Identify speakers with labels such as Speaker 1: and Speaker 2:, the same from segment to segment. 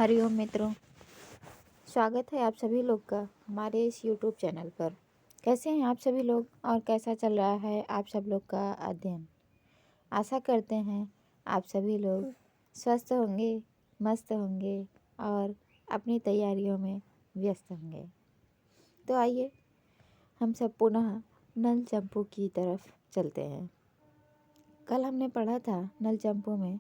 Speaker 1: हरिओम मित्रों, स्वागत है आप सभी लोग का हमारे इस YouTube चैनल पर। कैसे हैं आप सभी लोग और कैसा चल रहा है आप सब लोग का अध्ययन। आशा करते हैं आप सभी लोग स्वस्थ होंगे, मस्त होंगे और अपनी तैयारियों में व्यस्त होंगे। तो आइए हम सब पुनः नल चंपू की तरफ चलते हैं। कल हमने पढ़ा था नल चंपू में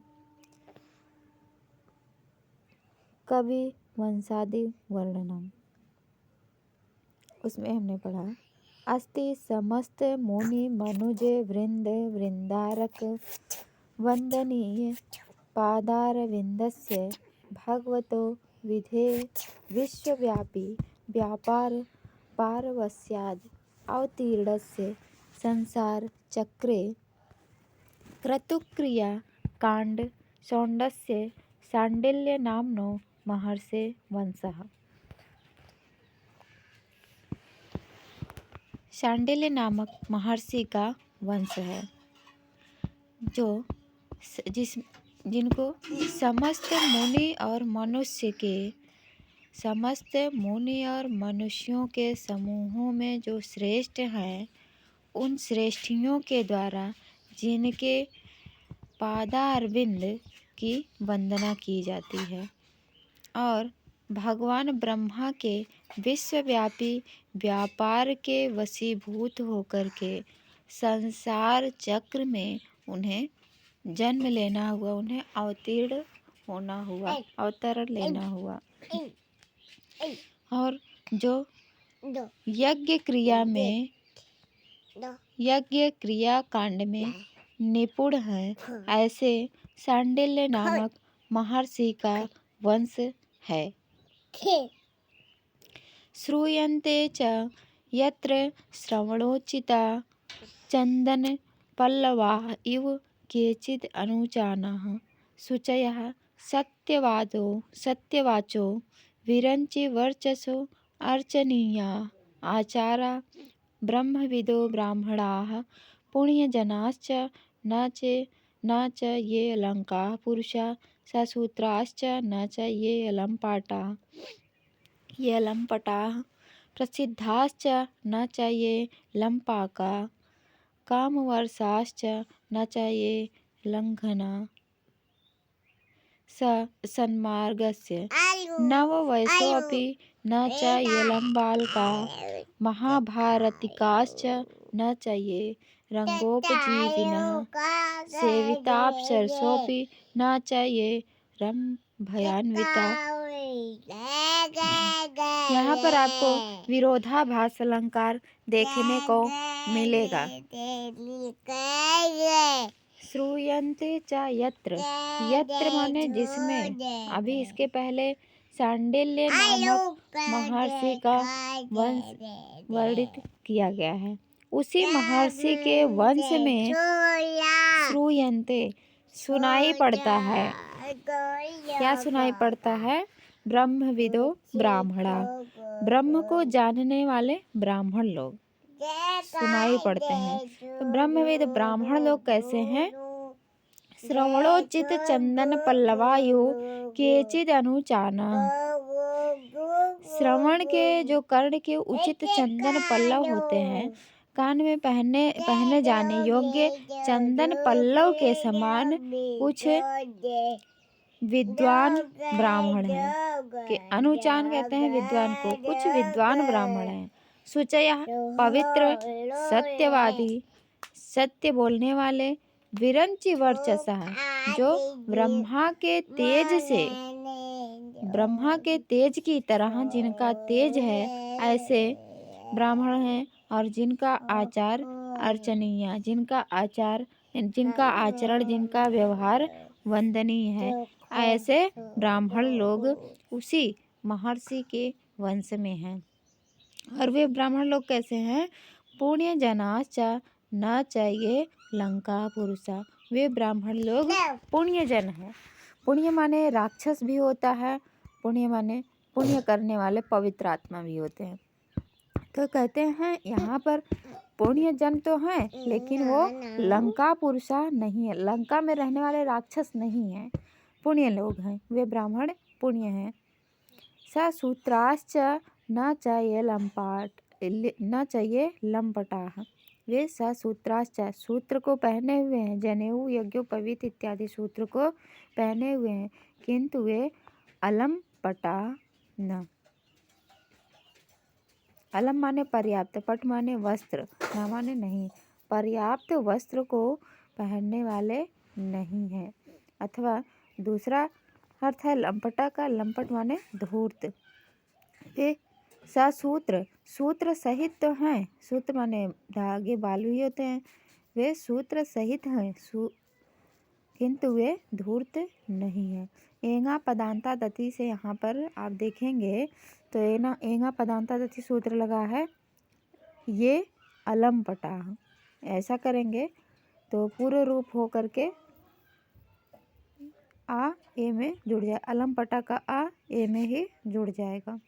Speaker 1: कवि वंशादि वर्णनम। उसमें हमने पढ़ा अस्ति समस्त मुनि मनुज वृंद वृंदारक वंदनीय पादारविंदस्य भगवतो विधे विश्वव्यापी व्यापार पारवस्याद अवतीर्णस्य संसार चक्रे क्रतुक्रिया कांड सौंडस्य शांडिल्य नामनो महर्षे वंशः। शांडिल्य नामक महर्षि का वंश है जिनको समस्त मुनि और मनुष्यों के समूहों में जो श्रेष्ठ हैं, उन श्रेष्ठियों के द्वारा जिनके पादारविंद की वंदना की जाती है और भगवान ब्रह्मा के विश्वव्यापी व्यापार के वशीभूत होकर के संसार चक्र में उन्हें जन्म लेना हुआ, उन्हें अवतीर्ण होना हुआ, अवतरण लेना हुआ और जो यज्ञ क्रिया कांड में निपुण है, ऐसे शांडिल्य नामक महर्षि का वंश है। श्रूयन्ते च यत्र श्रवणोचिता चंदन पल्लवाः इव केचिद् अनुचानाः शुचयः सत्यवाचो विरंचि वर्चसो अर्चनीया आचारा ब्रह्मविदो ब्राह्मणाः पुण्यजनाश्च न च ये अलंकाः पुरुषा ससूत्राश्च न च ये लंपटाः प्रसिद्धाश्च न च ये लंपाका कामवर्षाश्च न च ये लंघना सन्मार्गस्य नववयसोऽपि न च ये लंबालका महाभारतिकाश्च न च ये रंगोपजीविनः सेविताप्सरसोऽपि न च ये रंभयान्विता। यहाँ पर आपको विरोधाभास अलंकार देखने को मिलेगा। श्रूयन्ते च यत्र माने जिसमें, अभी इसके पहले शांडिल्य नामक महर्षि का वंश वर्णित किया गया है। उसी महर्षि के वंश में श्रूयन्ते सुनाई पड़ता है। क्या सुनाई पड़ता है? ब्रह्मविदो ब्राह्मणा, ब्रह्म को जानने वाले ब्राह्मण लोग सुनाई पड़ते हैं। तो ब्रह्मविद ब्राह्मण लोग कैसे हैं? श्रवणोचित चंदन पल्लवायु केचिद अनुचाना, श्रवण के जो कर्ण के उचित चंदन पल्लव होते हैं, कान में पहने जाने योग्य चंदन पल्लव के समान कुछ विद्वान ब्राह्मण हैं कि अनुचान कहते हैं विद्वान को, कुछ विद्वान ब्राह्मण हैं। शुचयः पवित्र, सत्यवादी, सत्य बोलने वाले, विरंचि वर्चसः जो ब्रह्मा के तेज की तरह जिनका तेज है, ऐसे ब्राह्मण हैं और जिनका आचार अर्चनीय, जिनका आचरण, जिनका व्यवहार वंदनीय है, ऐसे ब्राह्मण लोग उसी महर्षि के वंश में हैं। और वे ब्राह्मण लोग कैसे हैं? पुण्य जनाश्च न चाहिए लंका पुरुषा, वे ब्राह्मण लोग पुण्य जन हैं। पुण्य माने राक्षस भी होता है, पुण्य माने पुण्य करने वाले पवित्र आत्मा भी होते हैं। तो कहते हैं यहाँ पर पुण्य जन तो हैं, लेकिन वो लंका पुरुषा नहीं है, लंका में रहने वाले राक्षस नहीं हैं, पुण्य लोग हैं, वे ब्राह्मण पुण्य है। ससूत्राश्च न च ये लंपटाः। वे ससूत्राश्च सूत्र को पहने हुए हैं, जनेऊ यज्ञोपवीत इत्यादि सूत्र को पहने हुए हैं, किंतु वे अलंपटा न। अलम माने पर्याप्त, पट माने वस्त्र, न माने नहीं। पर्याप्त वस्त्र को पहनने वाले नहीं है। अथवा दूसरा अर्थ है लंपटा का, लंपट माने धूर्त। वे ससूत्र सूत्र सहित तो हैं, सूत्र माने धागे बाल भी होते हैं, वे सूत्र सहित हैं किंतु वे धूर्त नहीं है। एंगा पदांता दति से यहाँ पर आप देखेंगे तो एंगा पदांता दति सूत्र लगा है, ये अलंपटा। ऐसा करेंगे तो पूर्ण रूप हो करके आ ए में जुड़ जाए, अलंपटा का आ ए में ही जुड़ जाएगा।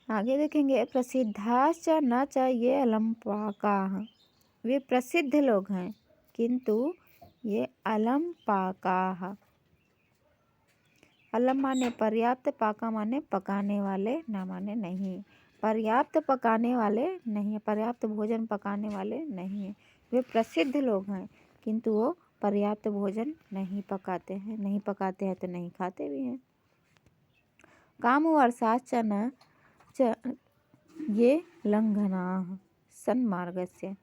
Speaker 1: आगे देखेंगे प्रसिद्धाश्च न च ये अलंपाकाः। वे प्रसिद्ध लोग हैं किंतु ये अलंपाकाः। अलम माने पर्याप्त, पाका माने पकाने वाले, न माने नहीं। पर्याप्त पकाने वाले नहीं, पर्याप्त भोजन पकाने वाले नहीं है। वे प्रसिद्ध लोग हैं किंतु वो पर्याप्त भोजन नहीं पकाते हैं, नहीं पकाते हैं तो नहीं खाते भी हैं। काम वर्षाश्च न च ये लंघनाः सन्मार्गस्य।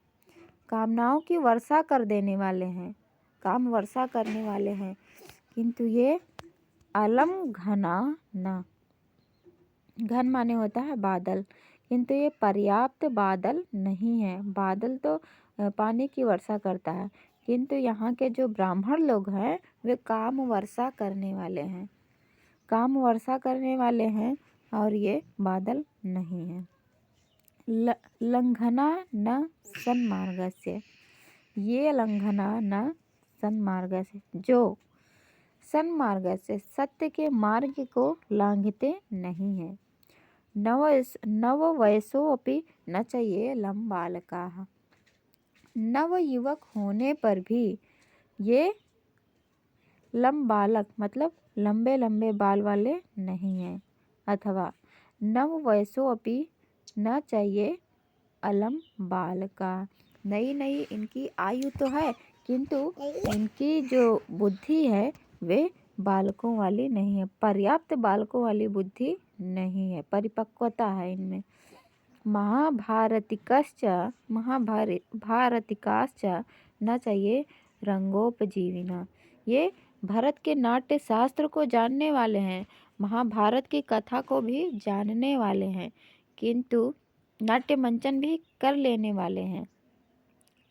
Speaker 1: कामनाओं की वर्षा कर देने वाले हैं, काम वर्षा करने वाले हैं, किंतु ये अलंघना न। घन माने होता है बादल, किंतु ये पर्याप्त बादल नहीं है। बादल तो पानी की वर्षा करता है, किंतु यहाँ के जो ब्राह्मण लोग हैं वे काम वर्षा करने वाले हैं, काम वर्षा करने वाले हैं और ये बादल नहीं है। लंघना न सन्मार्गस्य। ये लंघना न सन्मार्गस्य, जो सन्मार्ग से सत्य के मार्ग को लांघते नहीं है। नव वयसोऽपि न च ये लंबालकाः। नव युवक होने पर भी ये लंबालक मतलब लंबे लंबे बाल वाले नहीं हैं। अथवा नव वयसोऽपि न चाहिए अलम बालका। नई नई इनकी आयु तो है किंतु इनकी जो बुद्धि है वे बालकों वाली नहीं है, पर्याप्त बालकों वाली बुद्धि नहीं है, परिपक्वता है इनमें। महाभारतिकाश्च न चाहिए रंगोपजीविना। ये भरत के नाट्य शास्त्र को जानने वाले हैं, महाभारत की कथा को भी जानने वाले हैं, किंतु नाट्य मंचन भी कर लेने वाले हैं,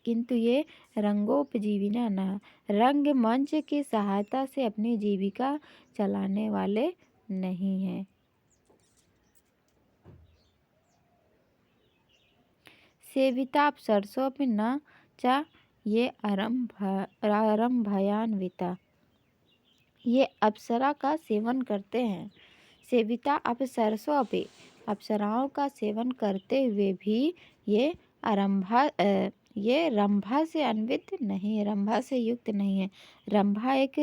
Speaker 1: किंतु ये रंगोपजीविना न, रंग मंच की सहायता से अपनी जीविका चलाने वाले नहीं हैं। सेविता अप्सरसोऽपि न च ये आरम्भयान्विता। ये अप्सरा का सेवन करते हैं। सेविता अप्सरसोऽपि, अप्सराओं का सेवन करते हुए भी ये रंभा से अन्वित नहीं है, रंभा से युक्त नहीं है। रंभा एक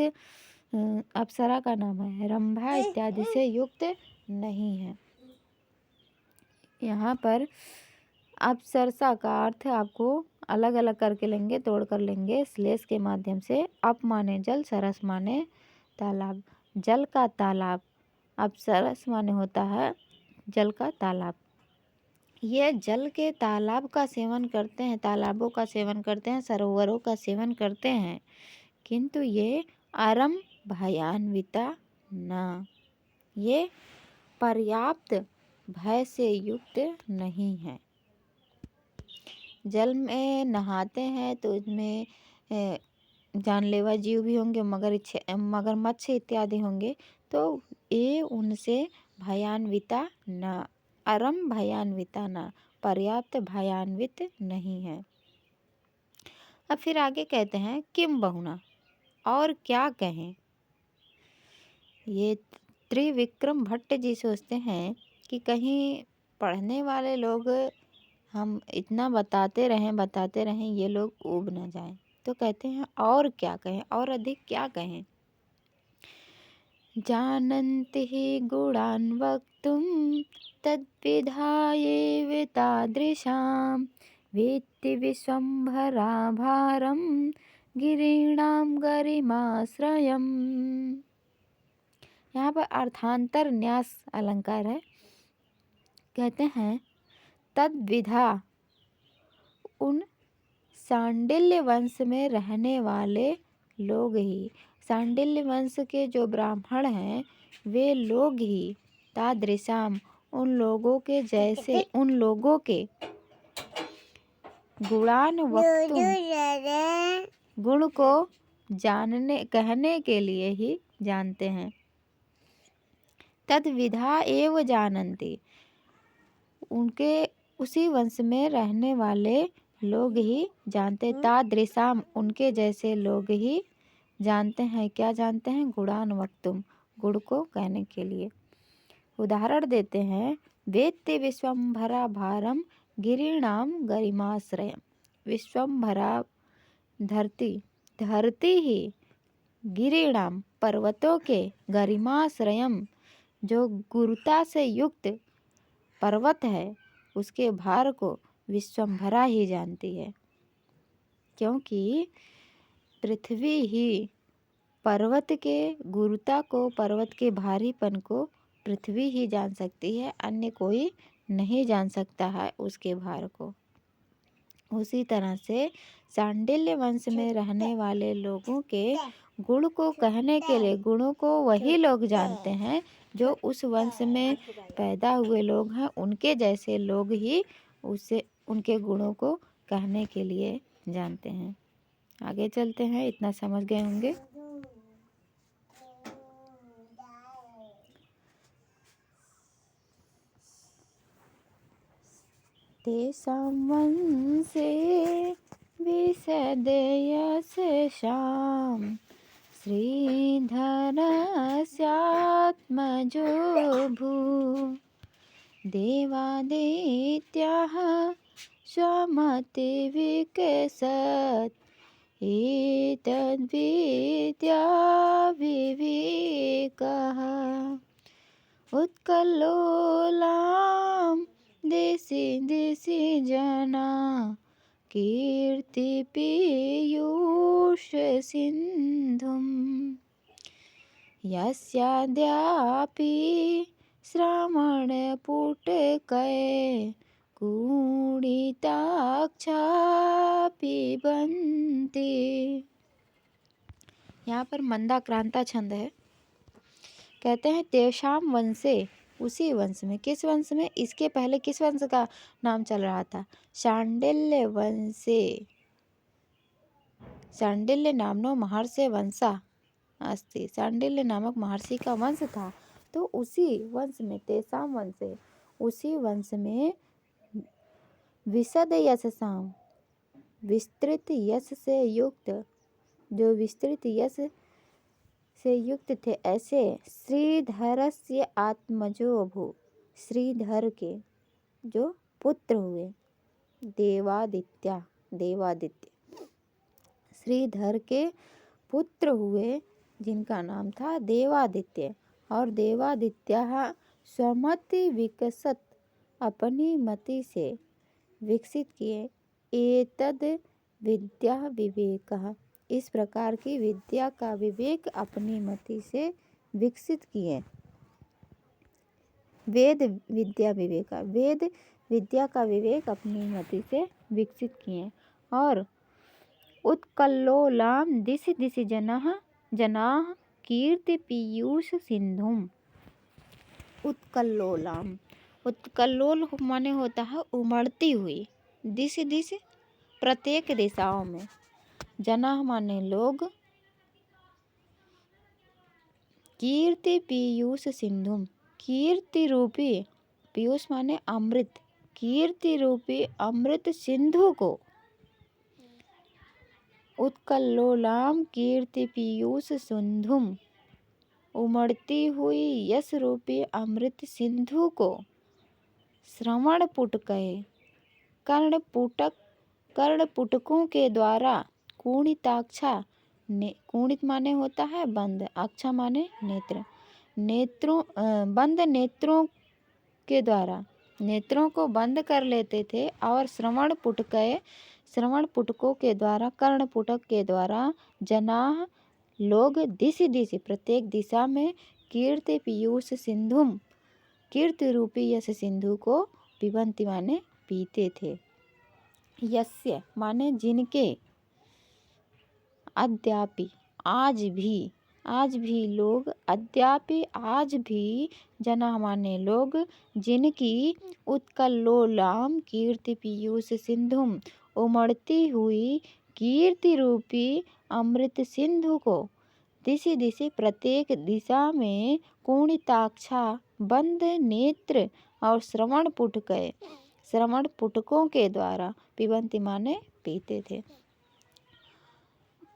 Speaker 1: अप्सरा का नाम है, रंभा इत्यादि से युक्त नहीं है। यहाँ पर अप्सरसा का अर्थ आपको अलग अलग करके लेंगे, तोड़ कर लेंगे श्लेष के माध्यम से। अप माने जल, सरस माने तालाब, जल का तालाब। अप्सरस माने होता है जल का तालाब। ये जल के तालाब का सेवन करते हैं, तालाबों का सेवन करते हैं, सरोवरों का सेवन करते हैं, किंतु ये आरम्भयान्विता न, ये पर्याप्त भय से युक्त नहीं है। जल में नहाते हैं तो इसमें जानलेवा जीव भी होंगे, मगरमच्छ इत्यादि होंगे, तो ये उनसे भयान्विता न, आरम्भयान्विता न, पर्याप्त भयान्वित नहीं है। अब फिर आगे कहते हैं किम बहुना, और क्या कहें। ये त्रिविक्रम भट्ट जी सोचते हैं कि कहीं पढ़ने वाले लोग हम इतना बताते रहें ये लोग ऊब न जाएं, तो कहते हैं और क्या कहें, और अधिक क्या कहें। जानन्ति हि गुणान् वक्तुं तद्विधायैव तादृशां वेत्ति विश्वम्भरा भारं गिरीणां गरिमाश्रयम्। यहाँ पर अर्थांतर न्यास अलंकार है। कहते हैं तद्विधा, उन सांडिल्य वंश में रहने वाले लोग ही, सांडिल्य वंश के जो ब्राह्मण हैं वे लोग ही, तादृशाम, उन लोगों के जैसे, उन लोगों के गुणान वक्तुम, गुण को जानने कहने के लिए ही जानते हैं। तद विधा एव जानन्ति, उनके उसी वंश में रहने वाले लोग ही जानते। तादृशाम, उनके जैसे लोग ही जानते हैं। क्या जानते हैं? गुणान वक्तुम, गुण को कहने के लिए। उदाहरण देते हैं, वेत्ति विश्वम्भरा भारम गिरीणाम गरिमाश्रयम। विश्वम्भरा धरती, धरती ही गिरीणाम पर्वतों के, गरिमाश्रयम जो गुरुता से युक्त पर्वत है उसके भार को विश्वम्भरा ही जानती है। क्योंकि पृथ्वी ही पर्वत के गुरुता को, पर्वत के भारीपन को पृथ्वी ही जान सकती है, अन्य कोई नहीं जान सकता है उसके भार को। उसी तरह से सांडिल्य वंश में रहने वाले लोगों के गुण को कहने के लिए, गुणों को वही लोग जानते हैं जो उस वंश में पैदा हुए लोग हैं। उनके जैसे लोग ही उसे, उनके गुणों को कहने के लिए जानते हैं। आगे चलते हैं, इतना समझ गए होंगे। तेषां वंशे विशदयशशां श्रीधरस्यात्मजो भूः। देवादित्याः स्वमतिविकसत् एतद्विद्या विवेकः। उत्कलोलां दिशि दिशि जना कीर्तिपीयूषसिन्धुं यस्याद्यापि श्रवणपुटकैः कुणिताक्षा पिबन्ति। यहाँ पर मंदाक्रांता छंद है। कहते हैं तेषाम वंशे, उसी वंश में। किस वंश में? इसके पहले किस वंश का नाम चल रहा था? शांडिल्य वंशे। शांडिल्य नामनो महर्षि वंशा अस्ति। शांडिल्य नामक महर्षि का वंश था। तो उसी वंश में, तेषाम वंशे, उसी वंश में विशद यशसाम, विस्तृत यश से युक्त, जो विस्तृत यश से युक्त थे, ऐसे श्रीधरस्य आत्मजो भू, श्रीधर के जो पुत्र हुए, देवादित्य, देवादित्य श्रीधर के पुत्र हुए जिनका नाम था देवादित्य। और देवादित्य स्वमति विकसत, अपनी मति से विकसित किए, एतद विद्या विवेकः, इस प्रकार की विद्या का विवेक अपनी मति से विकसित किए। वेद विद्या विवेक, वेद विद्या का विवेक अपनी मति से विकसित किए। और उत्कल्लोलाम दिशि दिशि जनाः कीर्ति पीयूष सिंधुम। उत्कल्लोलाम, उत्कल्लोल माने होता है उमड़ती हुई, दिशि दिशि प्रत्येक दिशाओं में, जनाः माने लोग, कीर्ति पीयूष सिंधुम, कीर्ति रूपी, पीयूष माने अमृत, कीर्ति रूपी अमृत सिंधु को, उत्कल्लोलाम कीर्ति पीयूष सिंधुम, उमड़ती हुई यश रूपी अमृत सिंधु को, श्रवण पुटकए, कर्णपुटकों के द्वारा, कुणिताक्षा, कुणित माने होता है बंद, अक्षा माने नेत्र, बंद नेत्रों के द्वारा नेत्रों को बंद कर लेते थे और श्रवण पुटकों के द्वारा कर्ण पुटक के द्वारा जनाह लोग दिशि दिशि प्रत्येक दिशा में कीर्ति पीयूष सिंधुम कीर्ति रूपी यश सिंधु को पिबंती माने पीते थे। यस्य माने जिनके अद्यापि आज भी लोग अद्यापि आज भी जना माने लोग जिनकी उत्कल्लोलाम कीर्ति पीयूष सिंधुम उमड़ती हुई कीर्ति रूपी अमृत सिंधु को दिशि दिशि प्रत्येक दिशा में कुणिताक्षा बंद नेत्र और श्रवण पुटकों के द्वारा पिबंती माने पीते थे।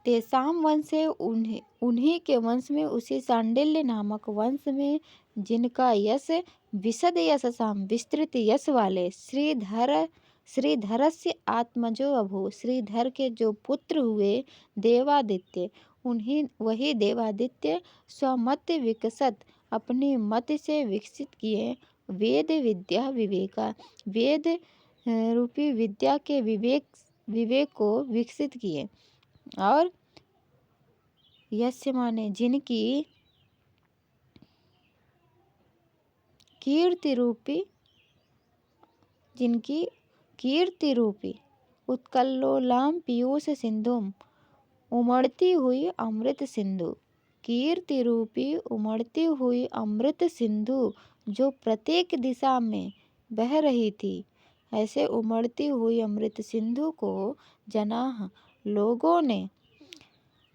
Speaker 1: तेसाम वंश से उन्हीं के वंश में उसी सांडिल्य नामक वंश में जिनका यश विशद यशसाम विस्तृत यश वाले श्रीधरस्य आत्मजो अभू श्रीधर के जो पुत्र हुए देवादित्य वही देवादित्य स्वमत विकसत अपनी मत से विकसित किए वेद विद्या वेद रूपी विद्या के विवेक को विकसित किए और यस्य माने जिनकी कीर्ति रूपी उत्कल्लोलाम पीयूष सिंधुम उमड़ती हुई अमृत सिंधु कीर्ति रूपी उमड़ती हुई अमृत सिंधु जो प्रत्येक दिशा में बह रही थी, ऐसे उमड़ती हुई अमृत सिंधु को जनाह लोगों ने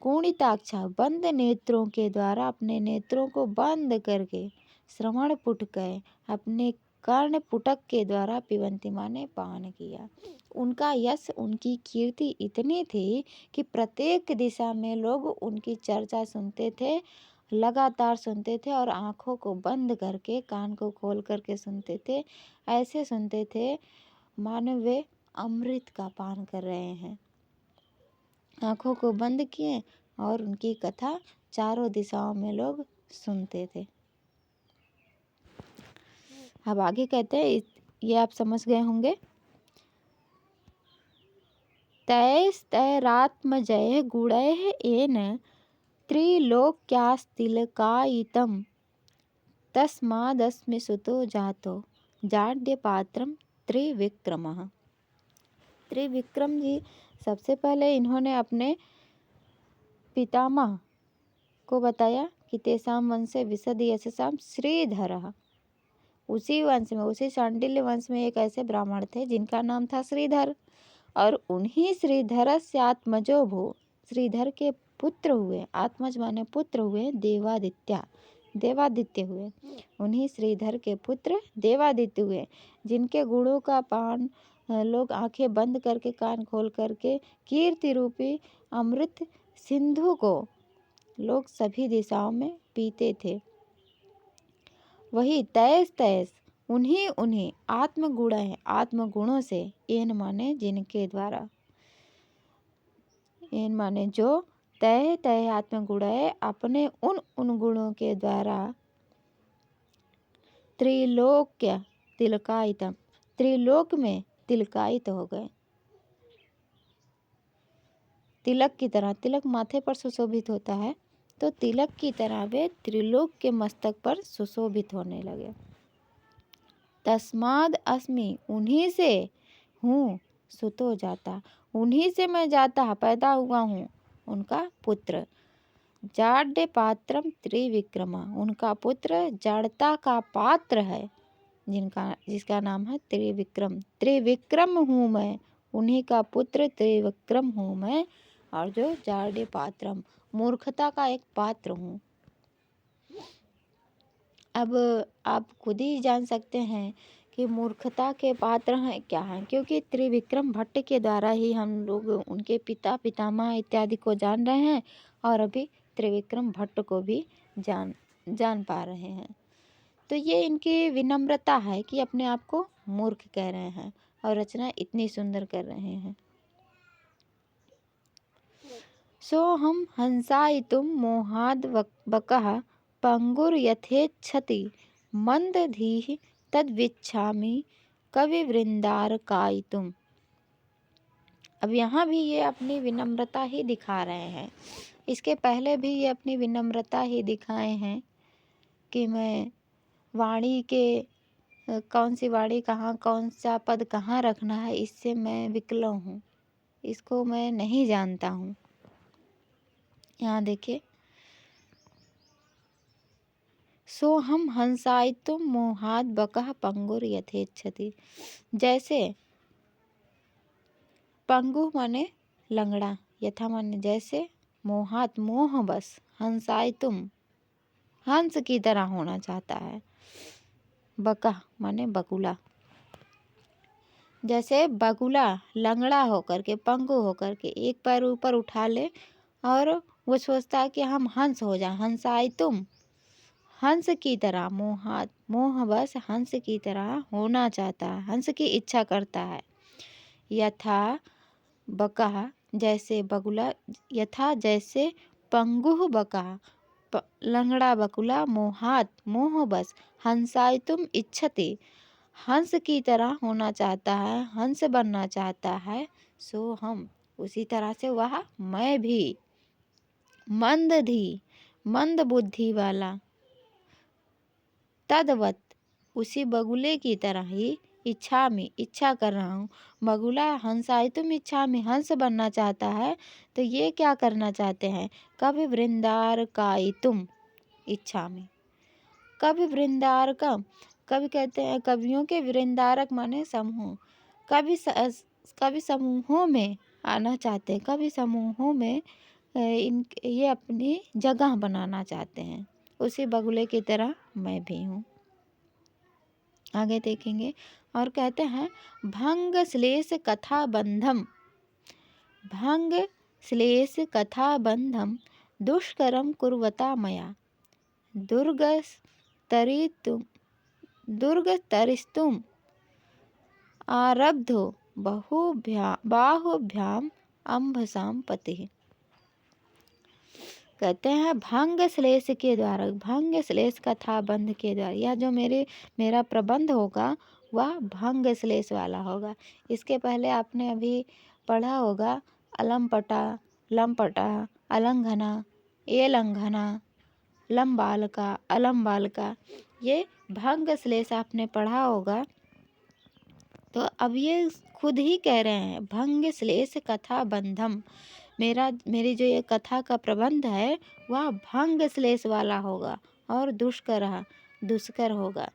Speaker 1: कुणिताक्षा बंद नेत्रों के द्वारा अपने नेत्रों को बंद करके श्रवण पुटक अपने कर्ण पुटक के द्वारा पिबंती माने पान किया। उनका यश उनकी कीर्ति इतनी थी कि प्रत्येक दिशा में लोग उनकी चर्चा सुनते थे, लगातार सुनते थे और आँखों को बंद करके कान को खोल करके सुनते थे। ऐसे सुनते थे मानो वे अमृत का पान कर रहे हैं। आँखों को बंद किए और उनकी कथा चारों दिशाओं में लोग सुनते थे। अब आगे कहते हैं, ये आप समझ गए होंगे। तैस्तैरात्मजय गुणैः येन त्रिलोक्यास्तिलकायितं तस्मादस्मि सुतो जातो जाड्यपात्रं त्रिविक्रमः। त्रिविक्रम जी सबसे पहले इन्होंने अपने पितामह को बताया कि तेसाम वंश से विशद यशसाम श्रीधरः। उसी वंश में उसी शांडिल्य वंश में एक ऐसे ब्राह्मण थे जिनका नाम था श्रीधर और उन्हीं श्रीधर से आत्मजो भो श्रीधर के पुत्र हुए, आत्मज माने पुत्र हुए देवादित्य हुए। उन्हीं श्रीधर के पुत्र देवादित्य हुए जिनके गुणों का पान लोग आंखें बंद करके कान खोल करके कीर्ति रूपी अमृत सिंधु को लोग सभी दिशाओं में पीते थे। वही तैस उन्हीं आत्मगुणों से एन माने जिनके द्वारा, एन माने जो तय आत्मगुण है अपने उन गुणों के द्वारा त्रिलोक्य तिलकायितम त्रिलोक में तिलकायित हो गए। तिलक की तरह, तिलक माथे पर सुशोभित होता है तो तिलक की तरह वे त्रिलोक के मस्तक पर सुशोभित होने लगे। तस्माद अस्मि उन्हीं से हूँ सुतो जाता, उन्हीं से मैं जाता पैदा हुआ हूँ उनका पुत्र। जाड्य पात्रम त्रिविक्रमा उनका पुत्र जाड़ता का पात्र है जिसका नाम है त्रिविक्रम हूँ मैं, उन्हीं का पुत्र त्रिविक्रम हूँ मैं और जो जाड्य पात्रम मूर्खता का एक पात्र हूँ। अब आप खुद ही जान सकते हैं कि मूर्खता के पात्र हैं क्या हैं, क्योंकि त्रिविक्रम भट्ट के द्वारा ही हम लोग उनके पिता पितामह इत्यादि को जान रहे हैं और अभी त्रिविक्रम भट्ट को भी जान पा रहे हैं। तो ये इनकी विनम्रता है कि अपने आप को मूर्ख कह रहे हैं और रचना इतनी सुंदर कर रहे हैं। सो हम हंसायितुम मोहाद बकः पंगुर यथेच्छति मंदधीः तद्विच्छामि कविवृंदारकायितुम्। अब यहाँ भी ये अपनी विनम्रता ही दिखा रहे हैं। इसके पहले भी ये अपनी विनम्रता ही दिखाए हैं कि मैं वाणी के कौन सी वाणी कहाँ, कौन सा पद कहाँ रखना है, इससे मैं विकल हूँ, इसको मैं नहीं जानता हूँ। यहाँ देखिए, सोहम हंसायितुम मोहात बकः पंगुर यथेच्छति। जैसे पंगु माने लंगड़ा, यथा माने जैसे, मोहात मोह बस, हंसायितुम हंस की तरह होना चाहता है, बकः माने बगुला। जैसे बगुला लंगड़ा होकर के, पंगु होकर के एक पैर ऊपर उठा ले और वो सोचता है कि हम हंस हो जाए, हंसायितुम हंस की तरह, मोहात मोह बस हंस की तरह होना चाहता है, हंस की इच्छा करता है। यथा बका जैसे बगुला, यथा जैसे पंगुह बका लंगड़ा बगुला, मोहात मोह बस, हंसायितुम इच्छति हंस की तरह होना चाहता है, हंस बनना चाहता है। सो हम उसी तरह से वह मैं भी मंदधी मंद बुद्धि वाला, तदवत उसी बगुले की तरह ही, इच्छा में इच्छा कर रहा हूँ। बगुला हंसायितुम इच्छा में हंस बनना चाहता है, तो ये क्या करना चाहते हैं, कवि वृंदारकायितुम इच्छा में। कवि वृंदारकम, कवि कहते हैं कवियों के, वृंदारक माने समूह, कवि समूहों में आना चाहते हैं, कवि समूहों में ये अपनी जगह बनाना चाहते हैं। उसी बगुले की तरह मैं भी हूँ। आगे देखेंगे और कहते हैं भंग श्लेष कथा बंधम, भंग श्लेष कथा बंधम दुष्करम कुर्वता मया, दुर्गतरिस्तुम आरब्धो बाहुभ्याम अम्भसाम पतिः। कहते हैं भंग श्लेष के द्वारा, भंग श्लेष कथा बंध के द्वारा, यह जो मेरा प्रबंध होगा वह भंग श्लेष वाला होगा। इसके पहले आपने अभी पढ़ा होगा अलमपटा, लमपटा, अलंघना, ये लंघना, लंबालका, अलम्बालका, ये भंग श्लेष आपने पढ़ा होगा। तो अब ये खुद ही कह रहे हैं भंग श्लेष कथा बंधम, मेरी जो ये कथा का प्रबंध है वह भंग श्लेष वाला होगा और दुष्कर होगा।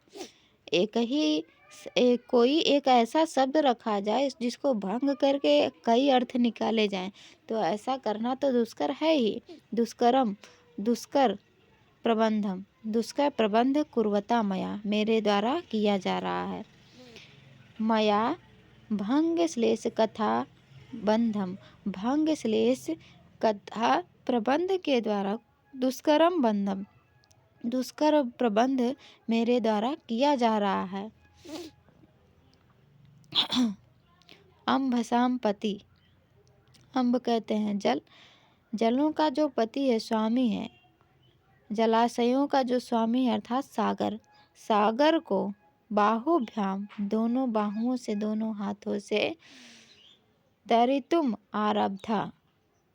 Speaker 1: कोई एक ऐसा शब्द रखा जाए जिसको भंग करके कई अर्थ निकाले जाएं, तो ऐसा करना तो दुष्कर है ही। दुष्कर प्रबंध कुर्वता मया, मेरे द्वारा किया जा रहा है। मया भंग श्लेष कथा बंधम, भंग श्लेष कथा प्रबंध के द्वारा दुष्करम बंधम, दुष्कर प्रबंध मेरे द्वारा किया जा रहा है। अम्भसाम पति, अम्ब कहते हैं जल, जलों का जो पति है, स्वामी है, जलाशयों का जो स्वामी है अर्थात सागर, सागर को बाहुभ्याम दोनों बाहुओं से, दोनों हाथों से, तरितुम आरब्धा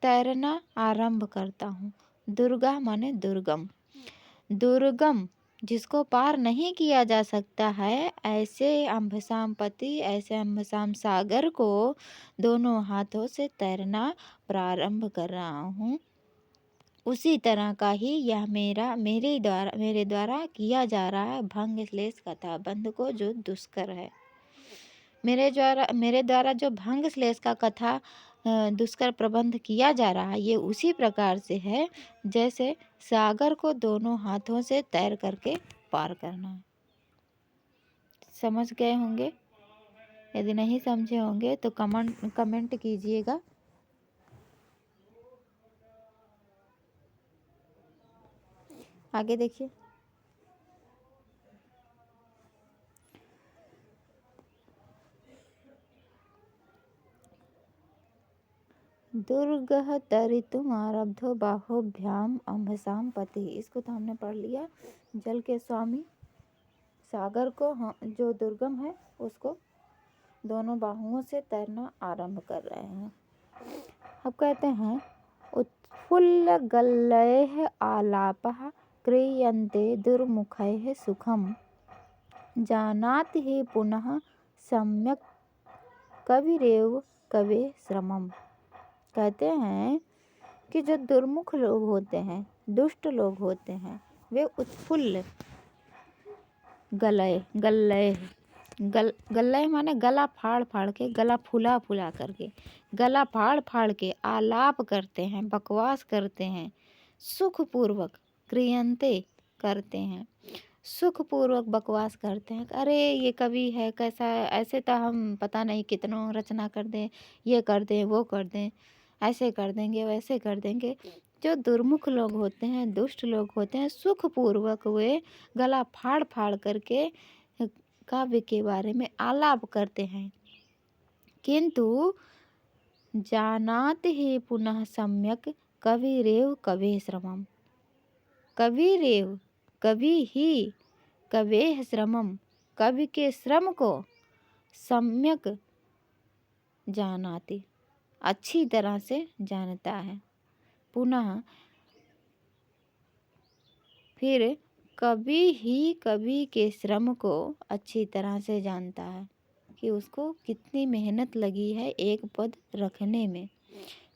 Speaker 1: तैरना आरंभ करता हूँ। दुर्गा माने दुर्गम, दुर्गम जिसको पार नहीं किया जा सकता है, ऐसे अम्भसाम पति, ऐसे अम्भसाम सागर को दोनों हाथों से तैरना प्रारंभ कर रहा हूँ। उसी तरह का ही यह मेरे द्वारा किया जा रहा है भंग श्लेष कथा बंध को, जो दुष्कर है। मेरे द्वारा जो भंग श्लेष का कथा दुष्कर प्रबंध किया जा रहा है, ये उसी प्रकार से है जैसे सागर को दोनों हाथों से तैर करके पार करना है। समझ गए होंगे? यदि नहीं समझे होंगे तो कमेंट कीजिएगा। आगे देखिए, दुर्गः तरितुम आरब्धो बाहोभ्याम अम्भसाम पति। इसको तो हमने पढ़ लिया। जल के स्वामी सागर को जो दुर्गम है उसको दोनों बाहुओं से तैरना आरंभ कर रहे हैं। अब कहते हैं उत्फुल्ल गल्लैः आलापः क्रियन्ते दुर्मुखैः सुखम जानाति हि पुनः सम्यक् कविरेव कवे श्रमम। कहते हैं कि जो दुर्मुख लोग होते हैं, दुष्ट लोग होते हैं, वे उत्फुल्ल गलय गल्लय गल्लय माने गला फाड़ फाड़ के, गला फुला फुला करके, गला फाड़ फाड़ के आलाप करते हैं, बकवास करते हैं, सुखपूर्वक क्रियंते करते हैं, सुखपूर्वक बकवास करते हैं। अरे ये कवि है कैसा है, ऐसे तो हम पता नहीं कितनों रचना कर दें, ये कर दें वो कर दें, ऐसे कर देंगे वैसे कर देंगे। जो दुर्मुख लोग होते हैं, दुष्ट लोग होते हैं, सुखपूर्वक वे गला फाड़ फाड़ करके काव्य के बारे में आलाप करते हैं, किंतु जानात ही पुनः सम्यक कविरेव कवे श्रमम। कविरेव कवि ही कवे श्रमम, कवि के श्रम को सम्यक जानाति अच्छी तरह से जानता है, पुनः फिर कवि ही कवि के श्रम को अच्छी तरह से जानता है कि उसको कितनी मेहनत लगी है एक पद रखने में।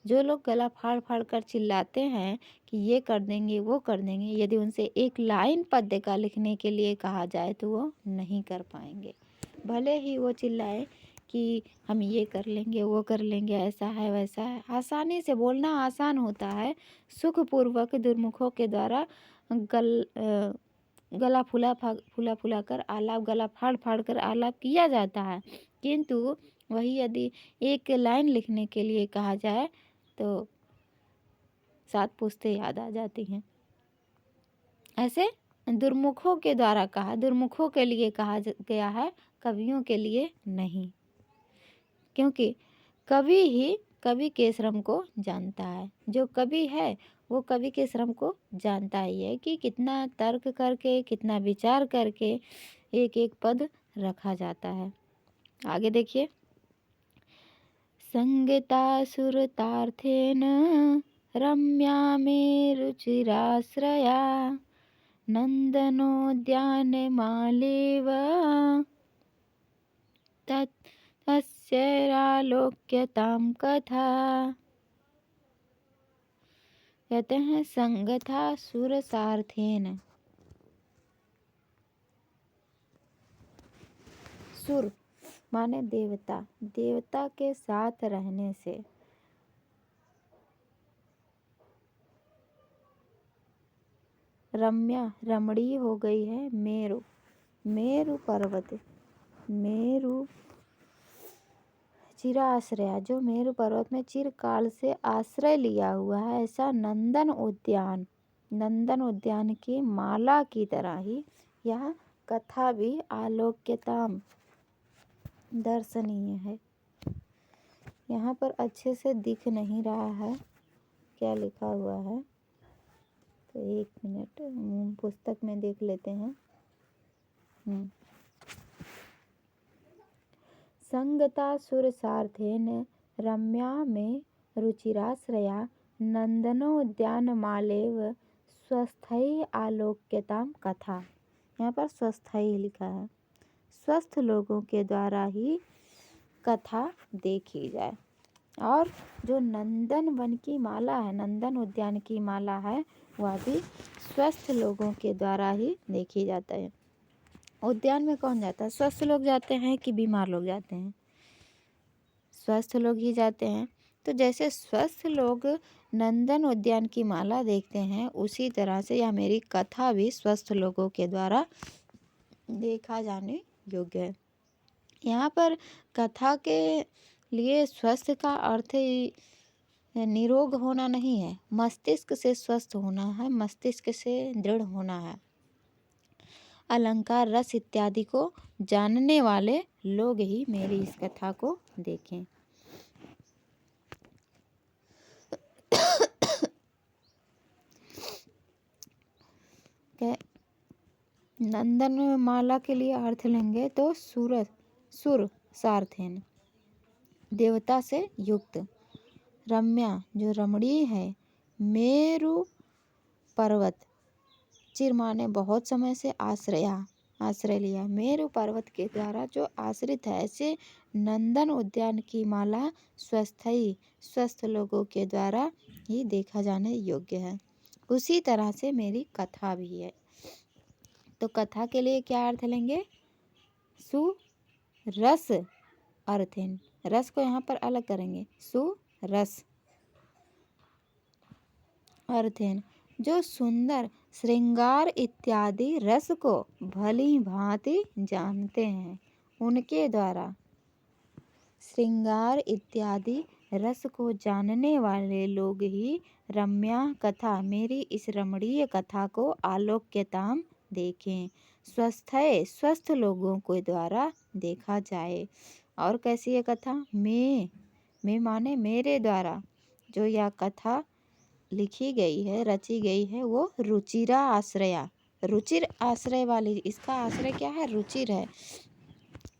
Speaker 1: जो लोग गला फाड़ फाड़ कर चिल्लाते हैं कि ये कर देंगे वो कर देंगे, यदि उनसे एक लाइन पद्य का लिखने के लिए कहा जाए तो वो नहीं कर पाएंगे। भले ही वो चिल्लाए कि हम ये कर लेंगे वो कर लेंगे, ऐसा है वैसा है। आसानी से बोलना आसान होता है, सुखपूर्वक दुर्मुखों के द्वारा गला फुला कर आलाप, गला फाड़ फाड़ कर आलाप किया जाता है, किंतु वही यदि एक लाइन लिखने के लिए कहा जाए तो 7 पुस्तें याद आ जाती हैं। ऐसे दुर्मुखों के द्वारा कहा, दुर्मुखों के लिए कहा गया है, कवियों के लिए नहीं, क्योंकि कवि ही कवि के श्रम को जानता है। जो कवि है वो कवि के श्रम को जानता ही है कि कितना तर्क करके, कितना विचार करके एक एक पद रखा जाता है। आगे देखिए, संगता सुरतार्थेन रम्या मे रुचिराश्रया नंदनोद्यानमालेव तस्यालोक्यतां कथा। कहते हैं संगता सुरसार्थेन, सुर माने देवता, देवता के साथ रहने से रम्या रमणीय हो गई है मेरु, मेरु पर्वत, मेरु चिराश्रया, जो मेरु पर्वत में चिरकाल से आश्रय लिया हुआ है, ऐसा नंदन उद्यान, नंदन उद्यान की माला की तरह ही यह कथा भी आलोक्यताम दर्शनीय है। यहाँ पर अच्छे से दिख नहीं रहा है क्या लिखा हुआ है, तो 1 मिनट पुस्तक में देख लेते हैं। संगता सुरसार्थेन रम्या में रुचिराश्रया नंदनोद्यानमालेव स्वस्थै आलोक्यताम कथा। यहाँ पर स्वस्थै लिखा है, स्वस्थ लोगों के द्वारा ही कथा देखी जाए। और जो नंदन वन की माला है, नंदन उद्यान की माला है, वह भी स्वस्थ लोगों के द्वारा ही देखी जाता है। उद्यान में कौन जाता है? स्वस्थ लोग जाते हैं कि बीमार लोग जाते हैं? स्वस्थ लोग ही जाते हैं। तो जैसे स्वस्थ लोग नंदन उद्यान की माला देखते हैं, उसी तरह से यह मेरी कथा भी स्वस्थ लोगों के द्वारा देखा जाने योग्य है। यहाँ पर कथा के लिए स्वस्थ का अर्थ निरोग होना नहीं है, मस्तिष्क से स्वस्थ होना है, मस्तिष्क से दृढ़ होना है। अलंकार रस इत्यादि को जानने वाले लोग ही मेरी इस कथा को देखें। कै नंदन माला के लिए अर्थ लेंगे तो सुर सार्थेन, देवता से युक्त। रम्या जो रमणीय है। मेरु पर्वत, चिर माने बहुत समय से आश्रय लिया। मेरु पर्वत के द्वारा जो आश्रित है, ऐसे नंदन उद्यान की माला स्वस्थ लोगों के द्वारा ही देखा जाने योग्य है। उसी तरह से मेरी कथा भी है। तो कथा के लिए क्या अर्थ लेंगे? सुरस अर्थहीन, रस को यहाँ पर अलग करेंगे, सुरस अर्थहीन, जो सुंदर श्रृंगार इत्यादि रस को भली भांति जानते हैं, उनके द्वारा। श्रृंगार इत्यादि रस को जानने वाले लोग ही रम्या कथा, मेरी इस रमणीय कथा को आलोक्यताम देखें। स्वस्थ लोगों के द्वारा देखा जाए। और कैसी है कथा? मैं माने मेरे द्वारा जो यह कथा लिखी गई है, रची गई है, वो रुचिरा आश्रया, रुचिर आश्रय वाली। इसका आश्रय क्या है? रुचिर है।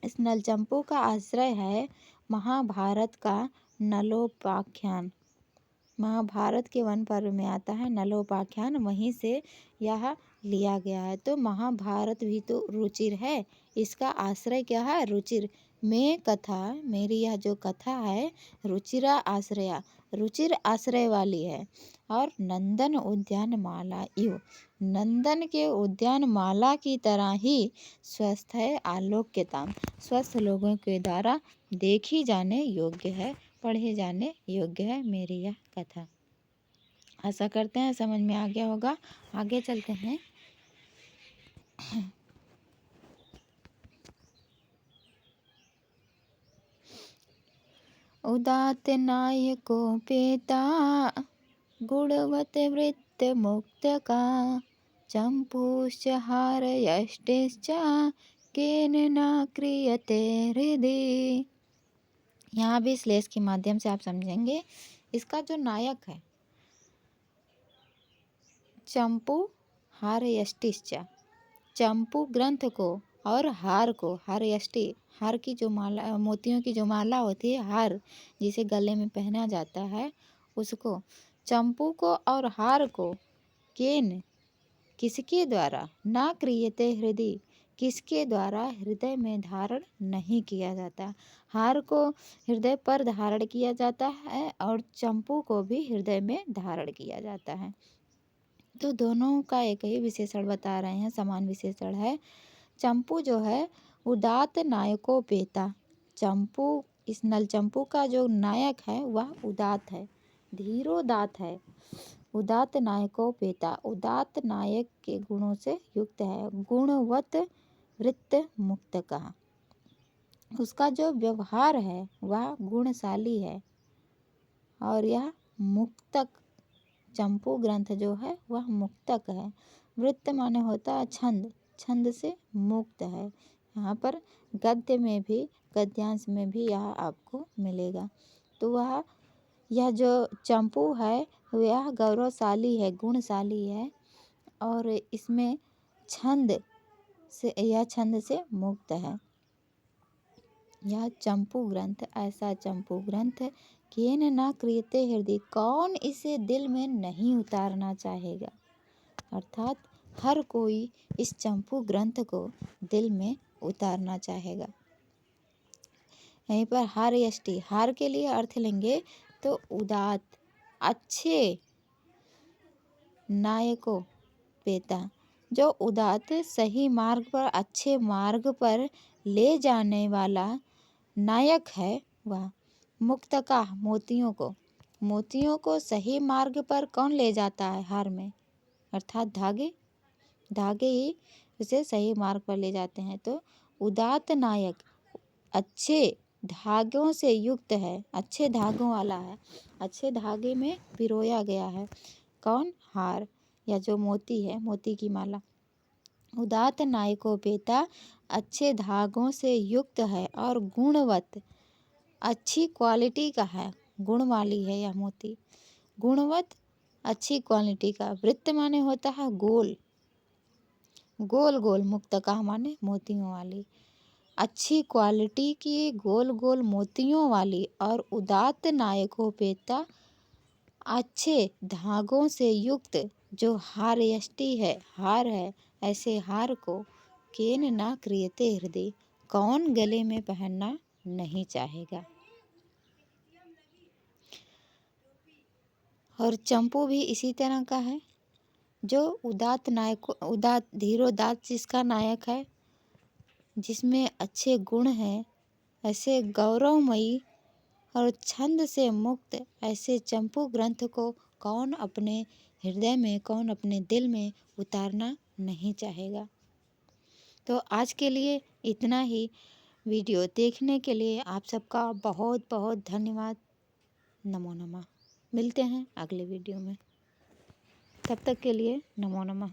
Speaker 1: इस नलचंपू का आश्रय है महाभारत का नलोपाख्यान। महाभारत के वन पर्व में आता है नलोपाख्यान, वहीं से यह लिया गया है। तो महाभारत भी तो रुचिर है, इसका आश्रय क्या है? रुचिर। मैं कथा, मेरी यह जो कथा है रुचिरा आश्रया, रुचिर आश्रय वाली है। और नंदन उद्यान माला इव, नंदन के उद्यान माला की तरह ही स्वस्थ है, आलोक्यता, स्वस्थ लोगों के द्वारा देखी जाने योग्य है, पढ़े जाने योग्य है मेरी यह कथा। आशा करते हैं समझ में आ गया होगा। आगे चलते हैं। उदात नायकोपेता गुणवत वृत्त मुक्त का, चंपूश्च हारयष्टिश्च केन न क्रियते हृदय। यहाँ भी श्लेष के माध्यम से आप समझेंगे। इसका जो नायक है चंपू हारयष्टिश्च, चंपू ग्रंथ को और हार को, हारयष्टि हार की जो माला, मोतियों की जो माला होती है, हार जिसे गले में पहना जाता है, उसको, चंपू को और हार को, केन किसके द्वारा, ना क्रियते हृदय किसके द्वारा हृदय में धारण नहीं किया जाता। हार को हृदय पर धारण किया जाता है और चंपू को भी हृदय में धारण किया जाता है। तो दोनों का एक ही विशेषण बता रहे हैं, समान विशेषण है। चंपू जो है उदात नायकोपेता, चंपू, इस नलचंपू का जो नायक है वह उदात है, धीरोदात है। उदात नायकोपेता, उदात नायक के गुणों से युक्त है। गुणवत वृत्त मुक्त का, उसका जो व्यवहार है वह गुणशाली है। और यह मुक्तक, चंपू ग्रंथ जो है वह मुक्तक है। वृत्त माने होता है छंद, छंद से मुक्त है। यहाँ पर गद्य में भी, गद्यांश में भी यह आपको मिलेगा। तो वह, यह जो चंपू है यह गौरवशाली है, गुणशाली है और इसमें छंद से, यह छंद से मुक्त है। यह चंपू ग्रंथ, ऐसा चंपू ग्रंथ केन न क्रियते हृदय, कौन इसे दिल में नहीं उतारना चाहेगा। अर्थात हर कोई इस चंपू ग्रंथ को दिल में उतारना चाहेगा। यहीं पर हार यष्टि, हार के लिए अर्थ लेंगे तो उदात, अच्छे, नायको पेता, जो उदात, सही मार्ग पर, अच्छे मार्ग पर ले जाने वाला नायक है वह। मुक्त का, मोतियों को सही मार्ग पर कौन ले जाता है? हार में, अर्थात धागे ही उसे सही मार्ग पर ले जाते हैं। तो उदात नायक अच्छे धागों से युक्त है, अच्छे धागों वाला है, अच्छे धागे में पिरोया गया है। कौन? हार, या जो मोती है, मोती की माला। उदात नायकोपेता, अच्छे धागों से युक्त है और गुणवत, अच्छी क्वालिटी का है, गुण वाली है यह मोती। गुणवत, अच्छी क्वालिटी का। वृत्त माने होता है गोल, गोल गोल मुक्तका माने मोतियों वाली, अच्छी क्वालिटी की गोल गोल मोतियों वाली और उदात्त नायकोपेता अच्छे धागों से युक्त जो हार है, ऐसे हार को केन ना क्रियते हृदय, कौन गले में पहनना नहीं चाहेगा। और चंपू भी इसी तरह का है, जो उदात्त धीरोदात्त जिसका नायक है, जिसमें अच्छे गुण हैं, ऐसे गौरवमयी और छंद से मुक्त ऐसे चंपू ग्रंथ को कौन अपने हृदय में, कौन अपने दिल में उतारना नहीं चाहेगा। तो आज के लिए इतना ही। वीडियो देखने के लिए आप सबका बहुत बहुत धन्यवाद। नमो नमः। मिलते हैं अगले वीडियो में, तब तक के लिए नमो नमः।